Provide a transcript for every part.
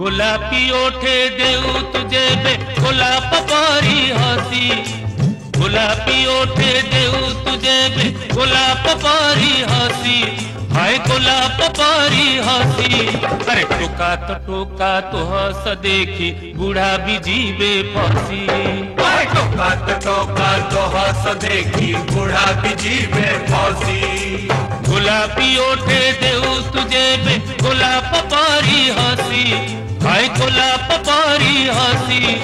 गोलापी ओठे देऊ तुझे बे गोलाप परी हसी, गोलापी ओठे देऊ तुझे बे गोलाप परी हसी, हाय गोलाप परी हसी। अरे टोका तो हंस देखी बूढ़ा भी जीवे फसी, टोका तो हंस देखी बूढ़ा भी जीवे फसी। गोलापी ओठे देऊ तुझे बे गोलाप परी हसी, हाय गोलाप परी हसी।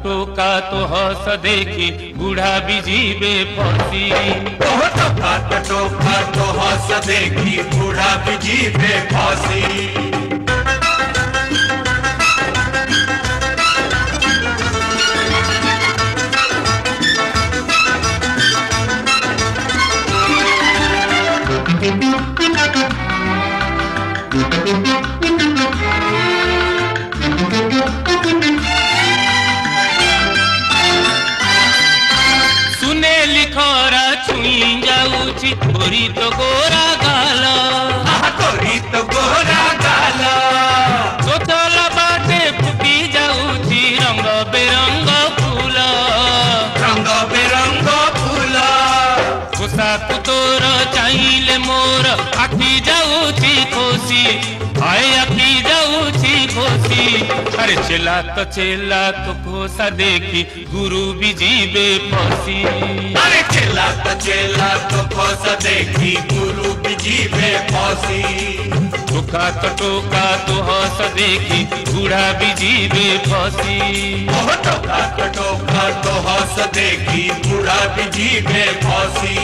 टोका तो हंस देखी बूढ़ा भी जीवे फसी, टोका तो हंस देखी बूढ़ा भी जीवे फसी। सुने लिखरा छुई जाऊची गोरी तो गोरा गाला, गोरी तो गोरा गाला। सोचला बाटे फुटी जाऊची रंग बेरंग फूल, रंग बेरंग फूल। पोशाक तोर चाहिले मोर आखी जाऊची खोसी, हाय आखी जाऊची खोसी। अरे चेला तो खोसा देखी गुरु भी जीवे फसी, अरे चेला तो खोसा देखी गुरु भी जीवे फसी। टोका तो हंस देखी बूढ़ा भी जीवे फसी, टोका तो हंस देखी बूढ़ा भी जीवे फसी।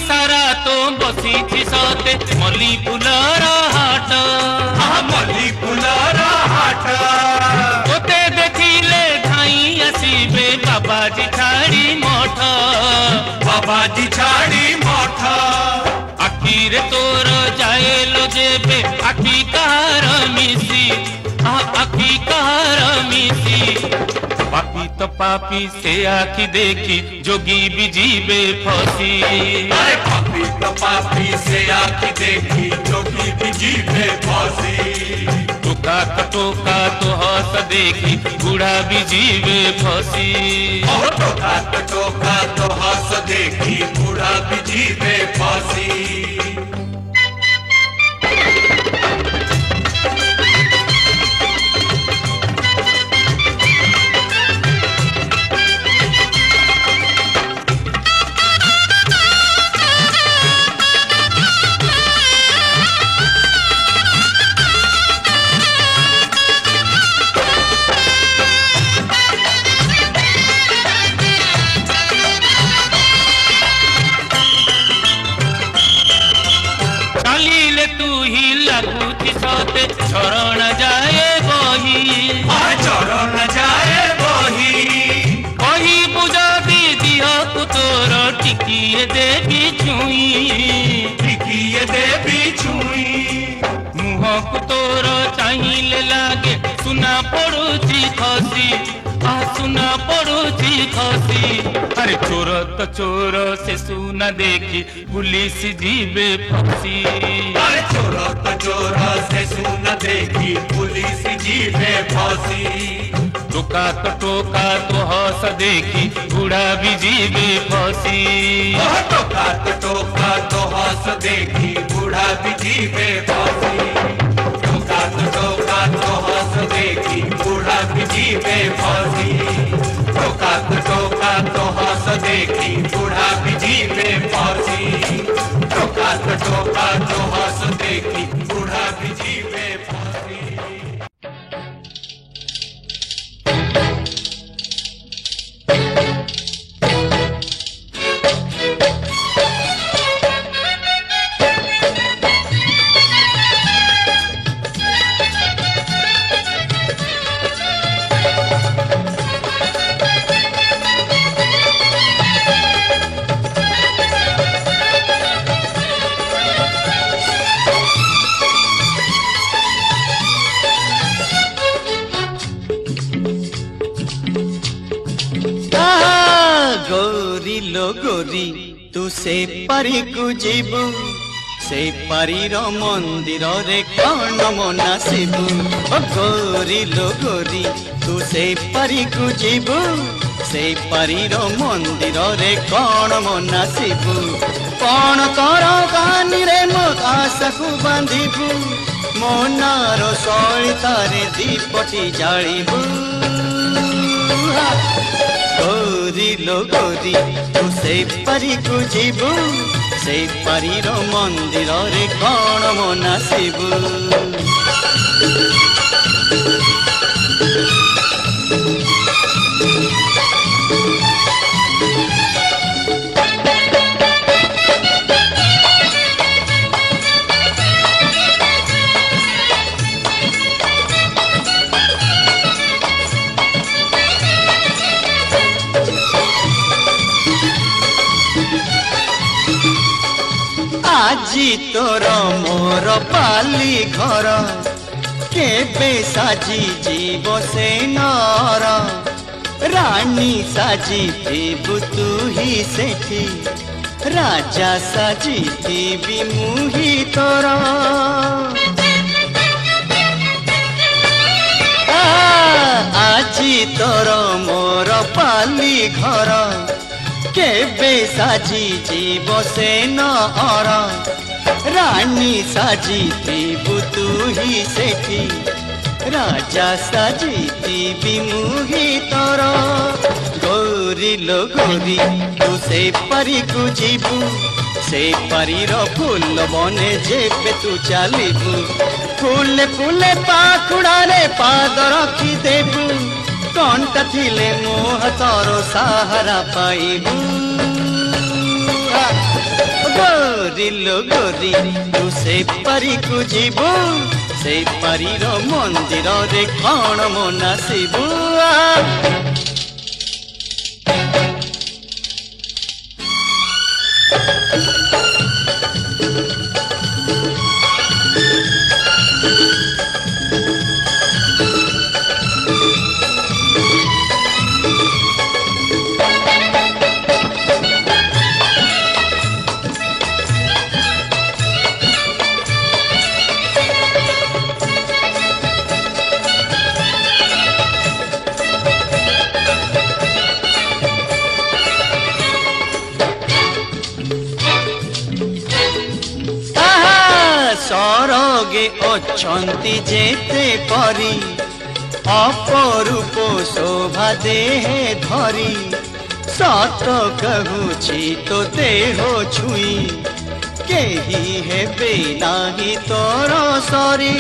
सारा तो बसी थी सते मल्ली फुलर हाट, मल्ली फुलर हाट। तोते देखिले धाई आसीबे बाबाजी छाड़ी मठ, बाबाजी छाड़ी मठ। आखिरे तोर जाए लो जेबे आखी कहार मिसी, आखी कहार मिसी। पापी से आखी देखी जोगी भी जीवे फसी, अरे पापी से आखी देखी जोगी भी जीवे फसी। टोका तो हंस देखी बूढ़ा भी जीवे फसी, टोका तो हंस देखी बूढ़ा भी जीवे फसी। चरण जाए बही, चरण जाए बही। कही बुझा दिह तोर टिकिए देवी छुई, टिकिए देवी छुई। मुह को तोर चाहिए लागे सुना पड़ुची खसी, सुना पड़ुची खसी। अरे चोर से सुना देखी पुलिस जीवे फसी, अरे चोर से सुना देखी पुलिस जीवे फसी। टोका तो हंस देखी बूढ़ा भी जीवे फसी, टोका तो हंस देखी बूढ़ा भी जीवे फसी। टोका तो हंस देखी बूढ़ा भी जीवे फसी। टोका तो हंस देखी बूढ़ा भी जीवे फसी। टोका तो हंस देखी बूढ़ा भी जीवे फसी। गोरी लो गोरी तू से परी को जीबू से परीर मंदिर रे कौन मना शिबू गोरी लो गोरी तू से परी को जीबू से परीर मंदिर रे कौन मना शिबू कौन कर कानी रे मो आशा को बांधिबू मोनार सलितारे दीपटी जालिबू गोरी लो गोरी तू से परी को जीबू से परीर मंदिर रे कौन मना शिबू आजी तोर मोर पाली घर केबे साजी जीव से नर रानी साजी थीबु तू ही सेठी राजा साजी थीबी मुही तोर आजी तोर मोर पाली घर केबे साजी जीव से नर रानी साजी थीबु तू ही सेठी राजा साजी थीबी मुही तोर गोरी लो गोरी तू से परी को जीबू से परीर फूल बने जेबे तू चलिबू फूले फूले पाखुड़ा रे पाद रखी देबू कंटा थिले मोह तोर सहारा पाइबू गोरी लो गोरी तू से परी को जीबू से परीर मंदिर रे कौन मना शिबू सरगे अछंती जेते परी अपरूप शोभा देहे धरी सत कहूछि तो देह छुई केही हेबे नाही तोर सरी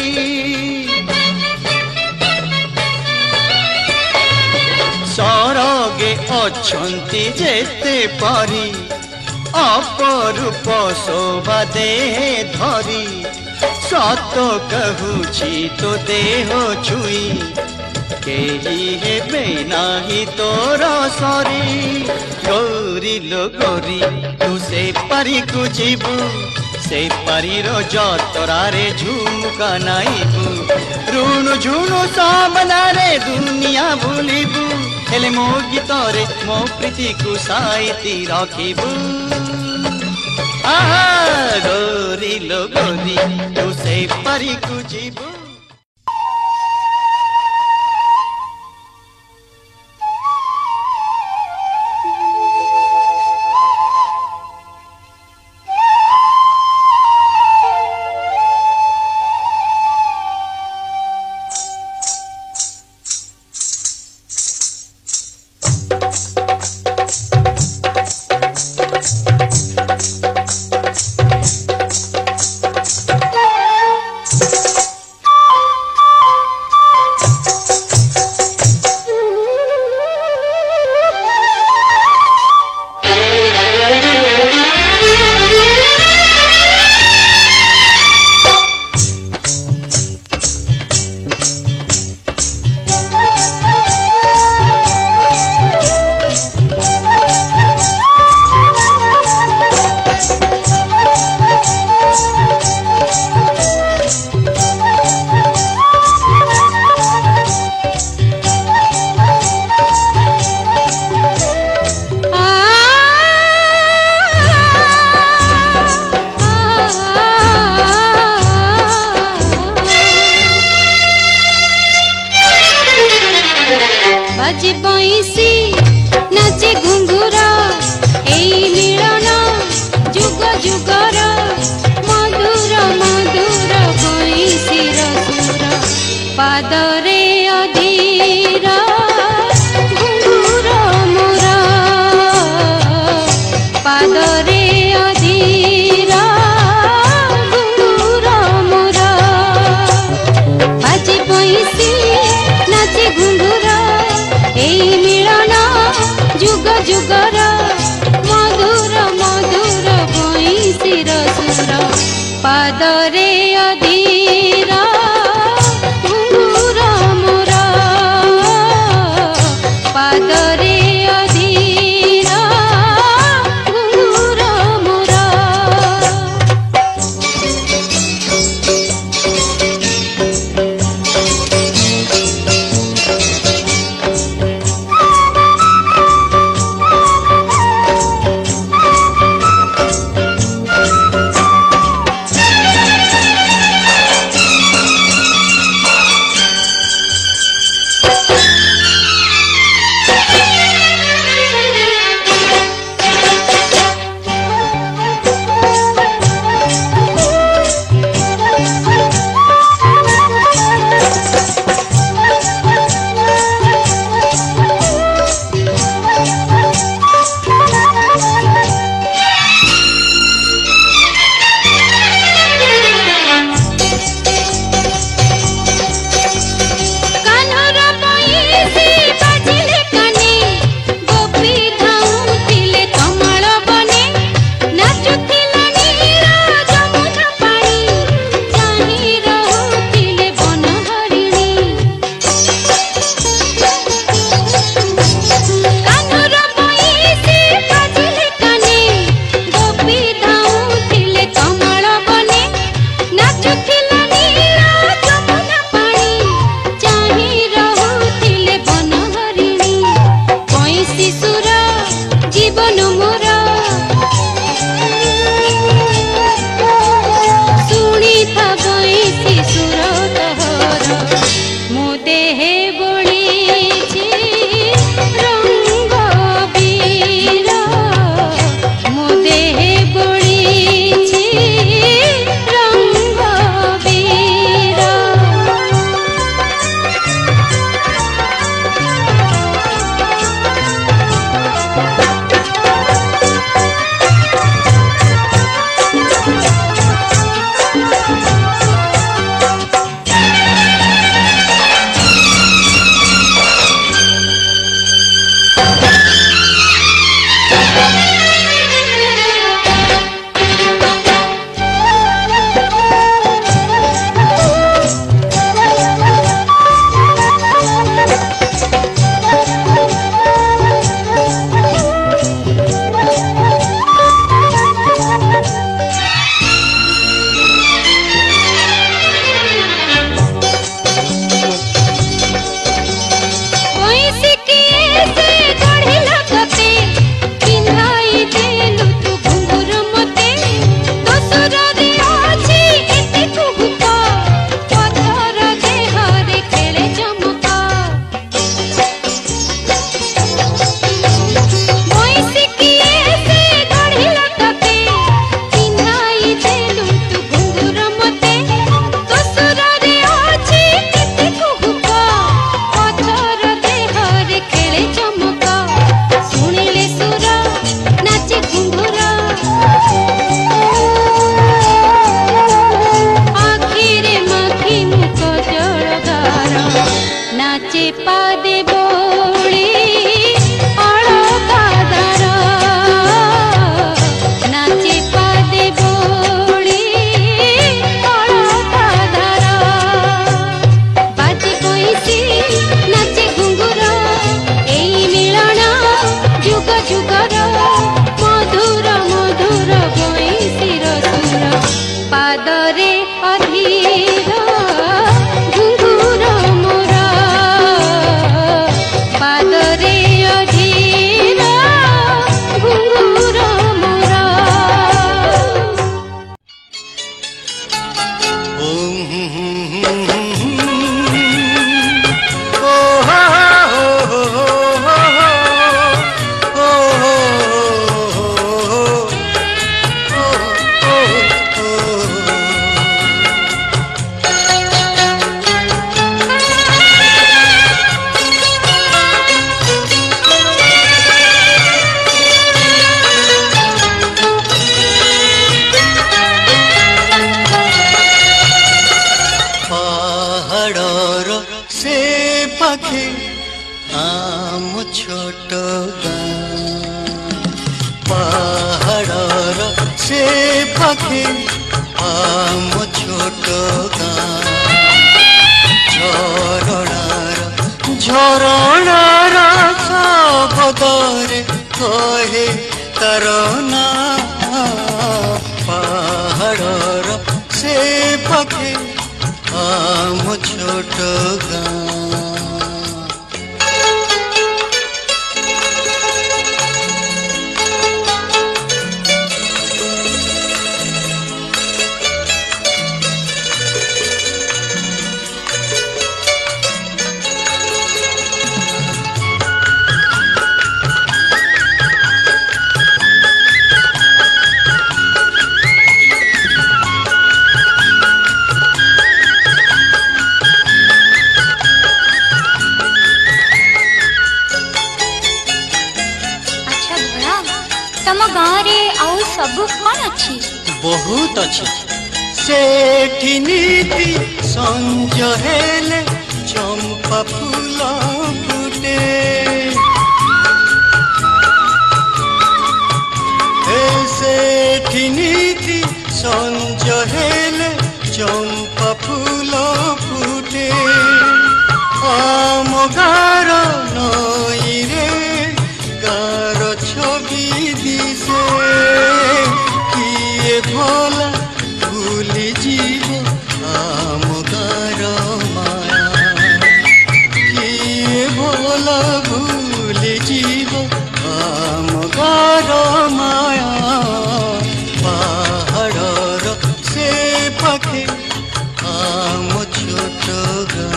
सरगे अछंती जेते परी अपरूप शोभा देहे धरी सत कहूछि तो देह छुई केही हेबे नाही तोर सरी गोरी लो गोरी तू से परी को जीबू से परीर जतरा रे झुमका नाइबू ऋणु झुणु सबनारे दुनिया भूलिबू हेले मो गीतरे मो प्रीति को साइती रखिबू गोरी लो गोरी तू से परी को जीबू পাখে আম ছোট গাঁ ঝরଣାর শব্দরে কহে তার না পাহাড়র সে পাখে আম ছোট গাঁ तम गाँव आउ सब कौन अच्छी बहुत अच्छी सेठी नीति संज हेले चंपा फूल फुटे सेठी नीति संज हेले चंपा फूल फुटे आम गार नई रे गार छवि दिसे किए भला भूली जीव आम गार माया किए भला भूली जीव आम गार माया पहाड़र से पाखे आम छोट गाँ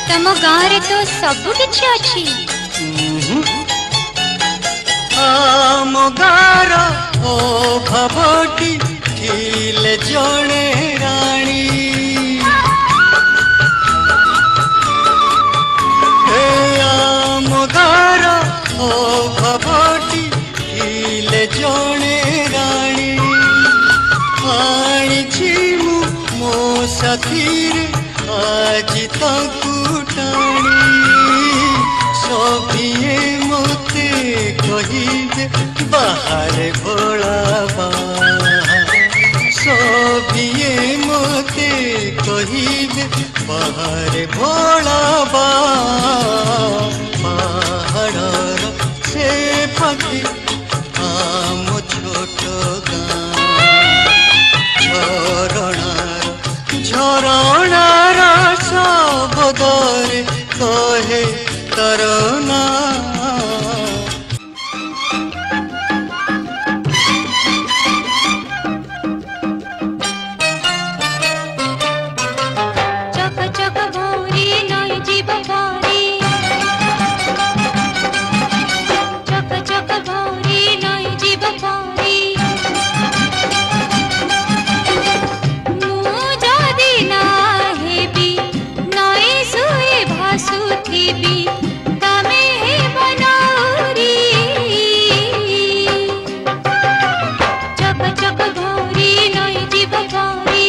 तम गाँव तो सब किछि अछि आम गार ओ भवटी थिले जणे राणी आम गार ओ भवटी थिले जणे राणी आनिछि मो साथी आज ताकू टाणी सभिए मते कहिबे बाहर भोलाबा सभिए मते कहिबे बाहर भोलाबा पहाड़र से पाखे आम छोट गाँ झरणार शब्दरे कहे तार ना चक चक भौरी नई जीव भौरी चक चक भौरी नई जीव भौरी सुथिबी तमे हे बनौरी चक चक भौरी नई जीव भौरी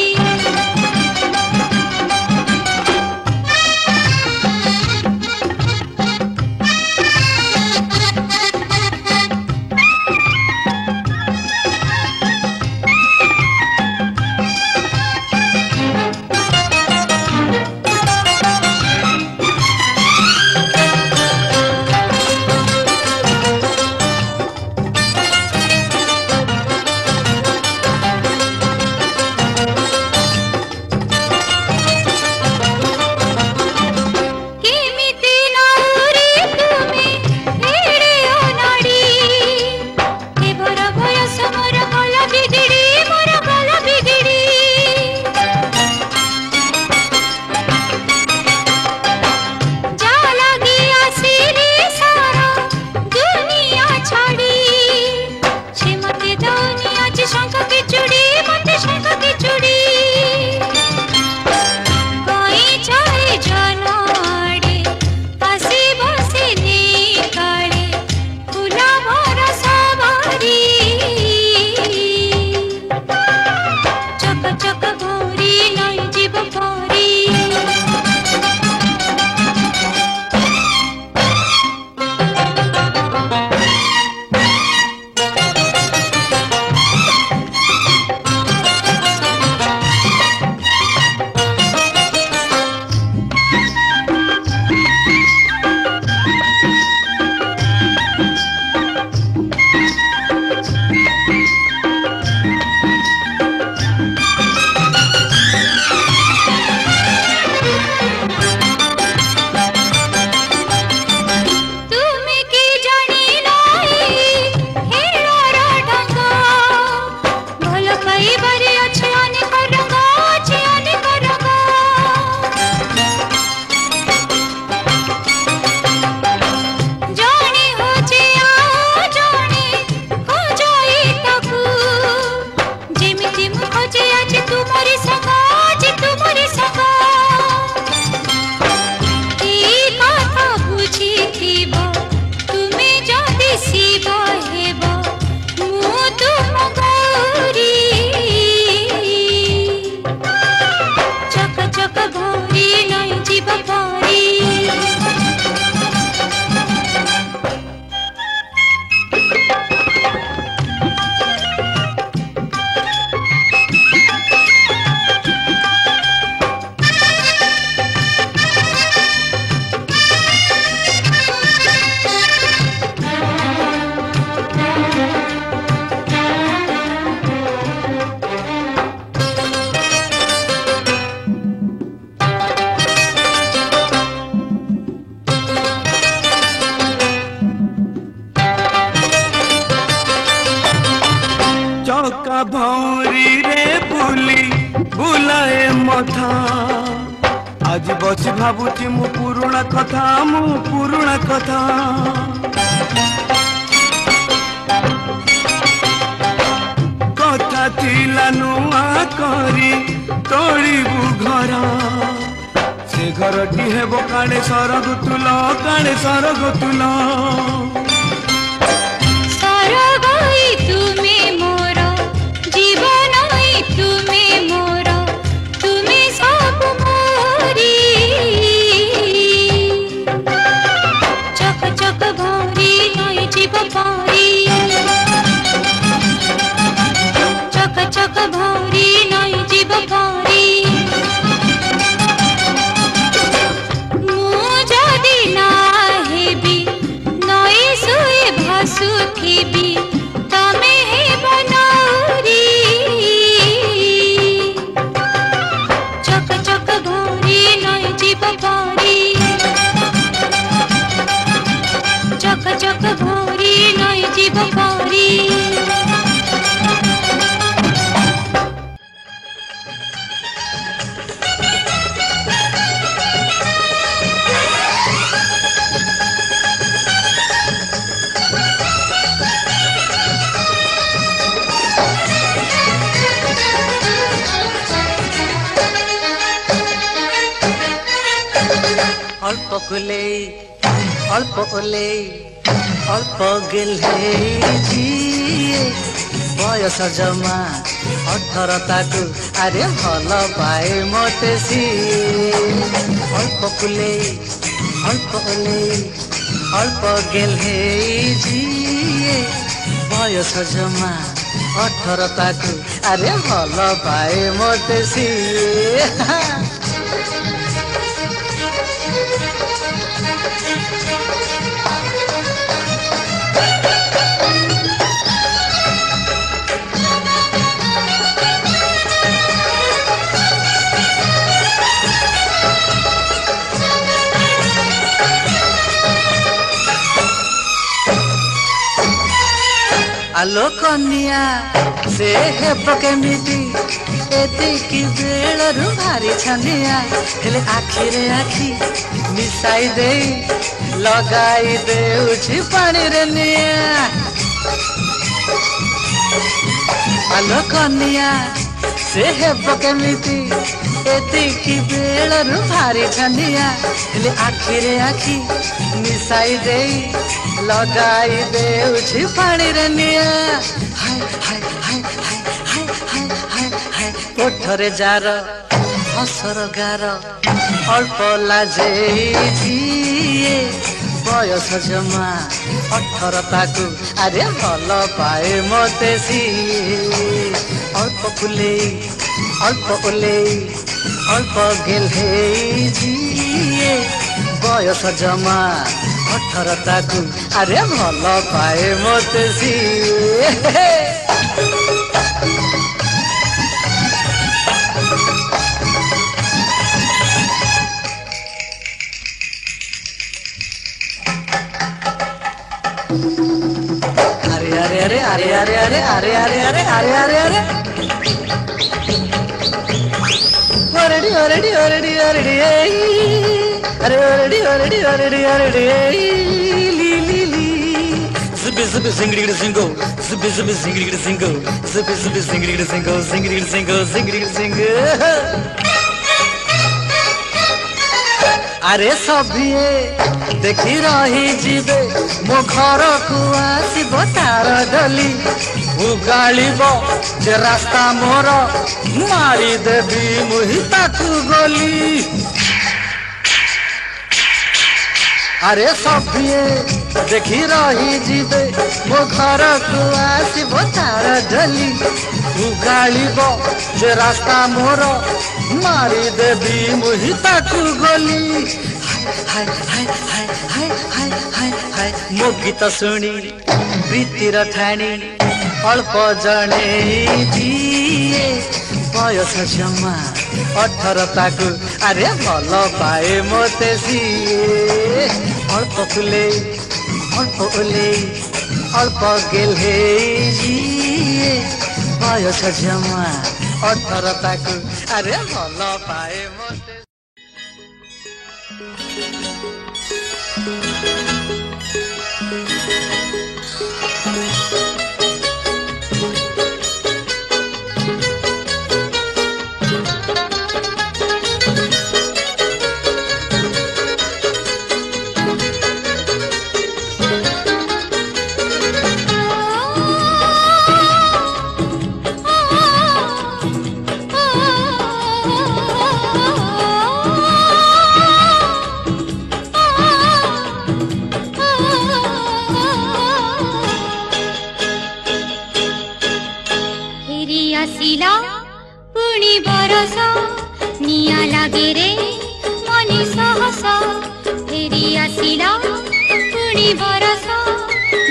ପୁରୀରେ ବୁଲି ବୁଲାଏ ମଥା ଆଜି ବସି ଭାବୁଛି ମୁଁ ପୁରୁଣା କଥା କଥା ଥିଲା ନୂଆ କରି ତୋଳିବୁ ଘର ସେ ଘରଟି ହେବ କାଳେ ସରଗ ତୁଲ ସରଗଇ ତୁମେ ମୋର ଜୀବନ ତୁମେ ମୋର ତୁମେ ସବୁ ମୋରି ଚକ ଚକ ଭରି ନଈ ଯିବ ପରି ଚକ ଚକ ଭରି ନଈ ଯିବ ପରି ମୁଁ ଯଦି ନା ହେବି ନଈ ଶୋଇ ଭାସୁଥିବି ତମେ ହେବ ନୌରୀ ଚକ ଚକ ଭରି ନଈ ଯିବ ପରି ଚକ ଚକ ଭରି ନଈ ଯିବ ପରି অল্প কুলে অল্প ওলে অল্প গেলে জিয়ে বয়স জমা 18 তাকু আরে ভাল পায়ে মতে সিয়ে অল্প কুলে অল্প ওলে অল্প গেলে জিয়ে বয়স জমা 18 তাকু আরে ভাল পায়ে মতে সিয়ে আলো কনিয়া সে হেব কেমিতি এতিকি বেলরু ভারি ছানিয়া হেলে আখিরে আখি মিশাই দেই লগাই দেউছি পানিরে নিয়া আলো কনিয়া সে হেব কেমিতি এতিকি বেলরু ভারি ছানিয়া হেলে আখিরে আখি মিশাই দেই লগাই দেউছি পানিরে নিয়া হায় হায় হায় হায় হায় হায় হায় হায় ওঠরে যার হসর গার অল্প লাজেইছি বয়স জমা 18 তাকু আরে ভাল পায়ে মতে সিয়ে অল্প ফুলে অল্প ওলে অল্প গেলে জিয়ে বয়স জমা 18 তাকু আরে ভাল পায়ে মতে সিয়ে अरे अरे अरे अरे अरे अरे अरे अरे अरे अरे ओरेडी ओरेडी ओरेडी ओरेडी अरे ओरेडी ओरेडी ओरेडी ओरेडी ली ली ली zubi zubi singri singo zubi zubi singri singo zubi zubi singri singo singri singo singri singo আরে সভিয়ে দেখি রহি যাবে মো ঘর কু আসিব তার ডলি উগাড়িব যে রাস্তা মোর মারি দেবি মুহি তাকু গলি আরে সভিয়ে দেখি রহি যাবে মো ঘর কু আসিব তার ডলি উগাড়িব যে রাস্তা মোর মারি দেবি মুহি তাকু গলি হায় হায় হায় হায় হায় হায় হায় মো গীত শুনি প্রীতির ঠাণি অল্প জনে দিয়ে বয়স জমা 18 তাকু আরে ভাল পায়ে মতে সিয়ে অল্প ফুলে অল্প ওলে অল্প গেলে জিয়ে बयस झिमा 18 ताकू अरे भल पाए मते ଆସିଲା ପୁଣି ବରଷ ନିଆଁ ଲାଗେ ରେ ମନି ସହସ ଫେରି ଆସିଲା ପୁଣି ବରଷ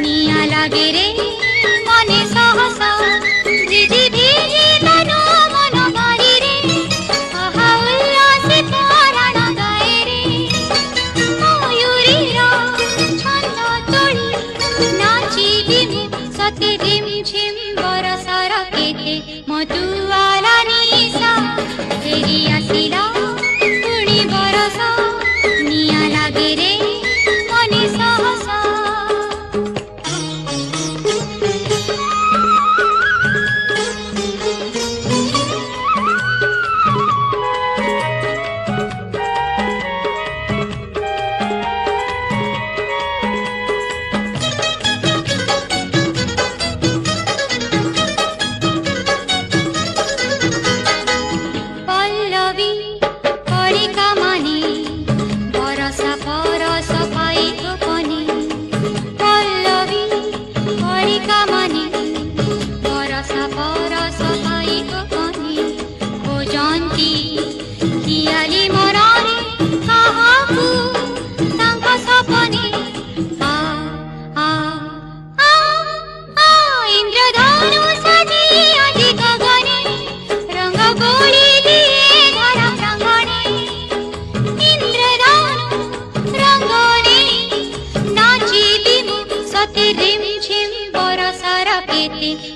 ନିଆଁ ଲାଗେ ରେ ମନି ସହସ ଭିଜି ଭିଜି ତନୁ ମନ ବାରିରେ ଆହା ଉଲ୍ଲାସିତ ରାଣ ଗାଏ ରେ ମୟୂରୀର ଛନ୍ଦ ତୋଳି ନାଚିବି ମୁଁ ସତେ ରିମ୍ ଝିମ୍ ବରଷର କେତେ ମଧୁଆଲା ନିଶା ଫେରି ଆସିଲା ପୁଣି ବରଷ ନିଆଁ ଲାଗେ ରେ ମନି ସହସ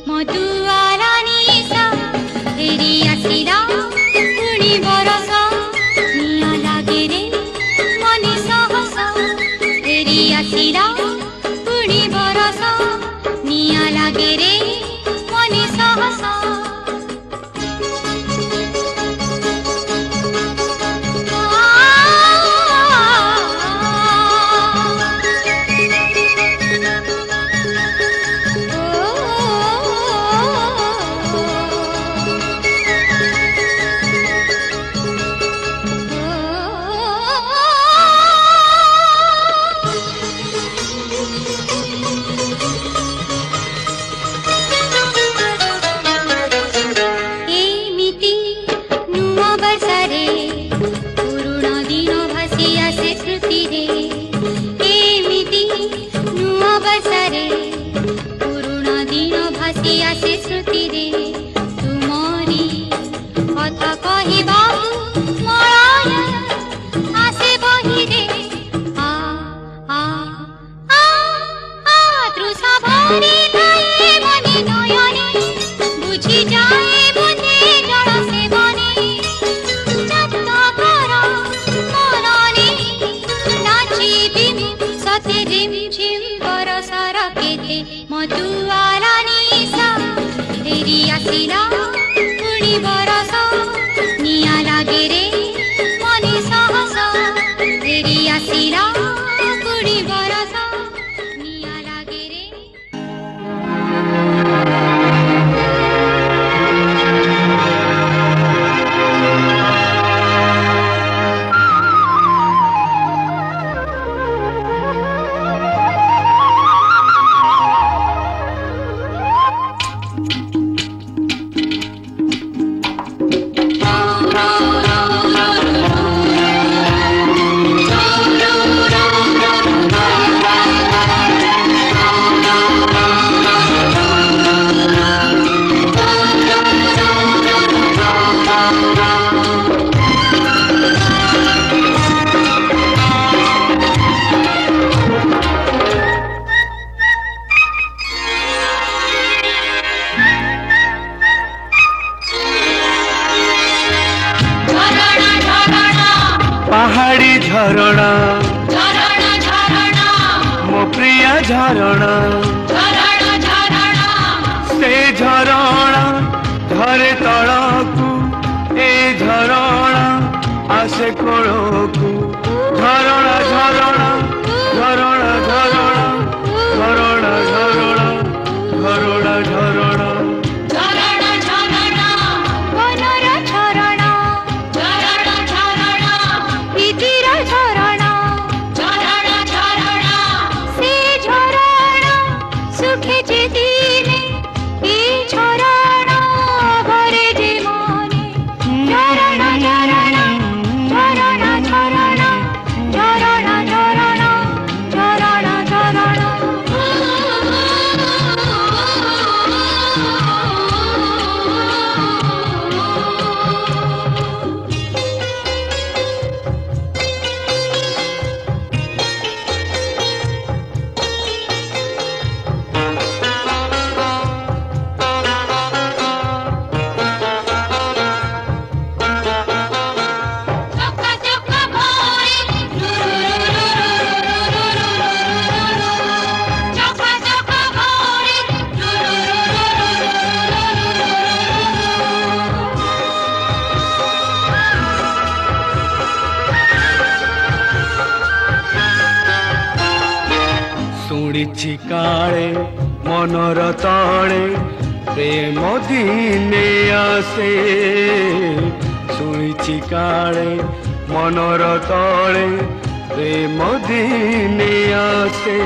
मधुआला निशा फेरी आसिला पुणी बरस निआं लागे रे मनी सहस फेरी आसिला पुणी बरस निआं लागे रे मनी सहस आसे श्रुति रे तुमरी कथा कहिबा मराय आसे बही रे आ आ आ आ तृषा भरी थाए मनि नयने बुझी जाए बुझे जल से बने जत्ता कर मनने नाचिबि सते रिम झिम बरसर केते मधुआला निशा फेरी आसिला पुणी बरस निआं लागे रे मनी सहस फेरी आसिला पुणी बरस निआं लागे रे ଝରଣା ସେ ଝରଣା ଝରେ ତଳକୁ ଏ ଝରଣା ଆସେ କୋଳକୁ ଝରଣା ଝରଣା ଝରଣା ଝରଣା ଝରଣା ଝରଣା ଝରଣା ଝରଣା ଶୁଣିଛି କାଳେ ମନର ତଳେ ପ୍ରେମ ଦିନେ ଆସେ ଶୁଣିଛି କାଳେ ମନର ତଳେ ପ୍ରେମ ଦିନେ ଆସେ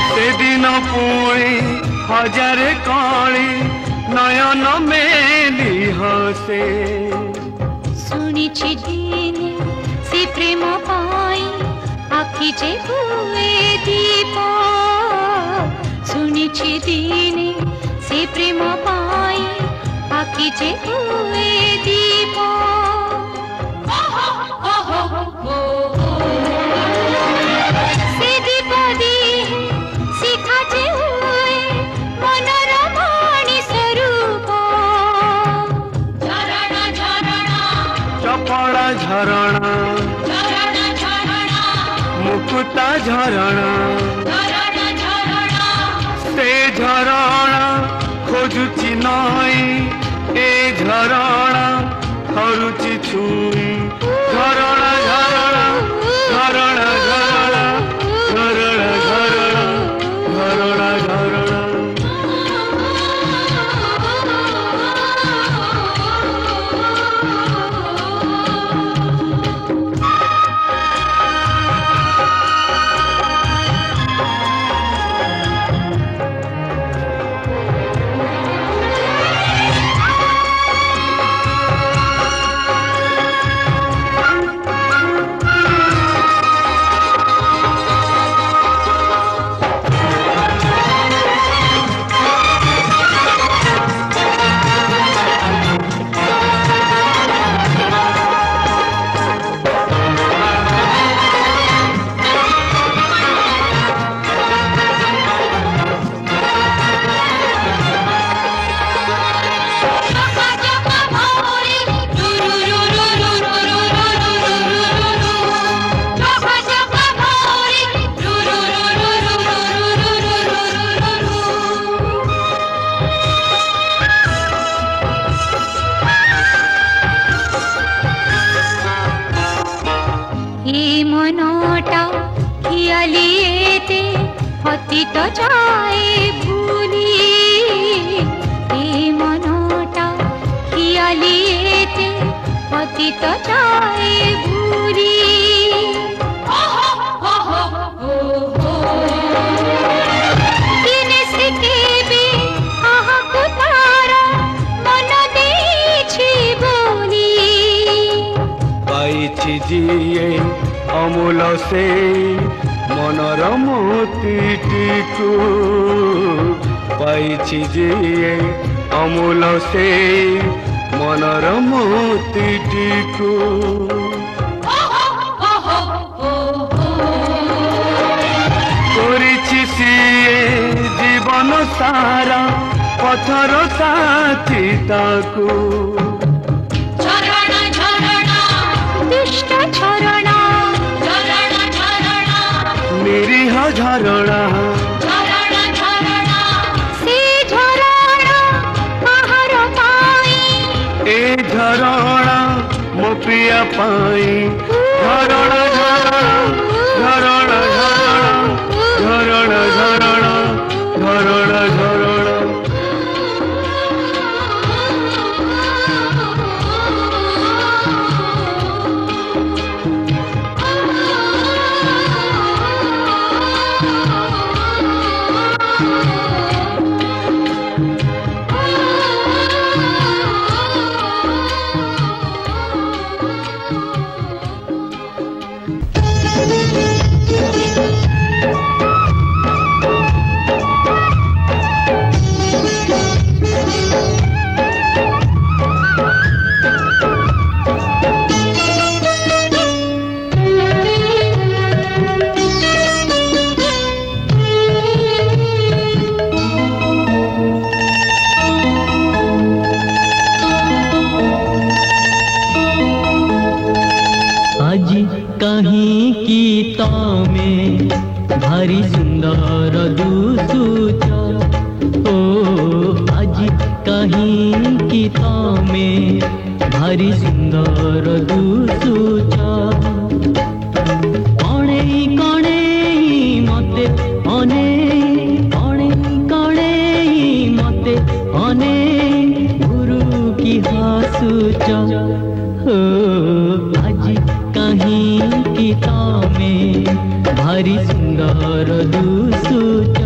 ସେଦିନ ପୁଣି ହଜାରେ କଳି ନୟନ ମେଲି ହସେ ଶୁଣିଛି ଦିନେ ସେ ପ୍ରେମ ପାଇଁ ଆଖି ଯେ ହୁଏ ଦୀପ ଶୁଣିଛି ଦିନେ ସେ ପ୍ରେମ ପାଇଁ ଆଖି ଯେ ହୁଏ ଦୀପ ସେ ଦୀପ ଦିଏ ଶିଖା ଯେ ହୁଏ ମନର ମଣିଷ ରୂପ ଝରଣା ଝରଣା ଚପଳା ଝରଣା ମୁକୁତା ଝରଣା ସେ ଝରଣା ଖୋଜୁଛି ନଈ ଏ ଝରଣା ଧରୁଛି ଛୁଇଁ ଝରଣା ଝରଣା ଝରଣା ଝରଣା ଝରଣା ଝରଣା ଝରଣା ଝରଣା মনটা খিয়ালিয়েতে অতীত যায় ভুলি এই মনটা খিয়ালিয়েতে অতীত যায় ভুলি দিনে সে কেবে আহাকু তারা মন দিয়েছি বলি পাইছি জিয়ে অমূল সেই মনর মোতিটিকু পাইছি জিয়ে অমূল সেই মনর মোতিটিকু করেছি সিয়ে জীবন সারা পথর সাথী তাকু ঝরনা ঝরনা দুষ্ট ঝরনা पिया पाई झरणा झरणा झरणा झरणा झरणा झरणा झरणा कहीं गीता में भारी सुंदर दुसुच ओ आज कहीं गीता में भारी सुंदर दुसुच कणे कणे मते अने कणे कणे मते अने गुरु की हसुच हो आज कहीं गीता में भारी सुंदर दुसुच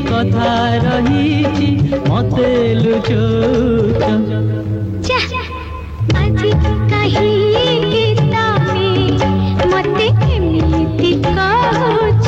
कथा रही मते लुचोच आज कहीं गीता में मते केमिति कहूच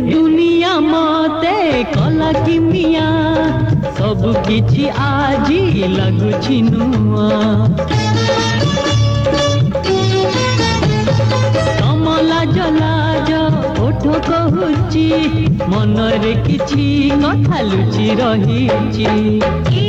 दुनिया मते कला किमिया सब किछि आजी लगुछि नुआ कमला जलाज ओठ कहुछि मनरे किछि कथा लुचि रहिछि।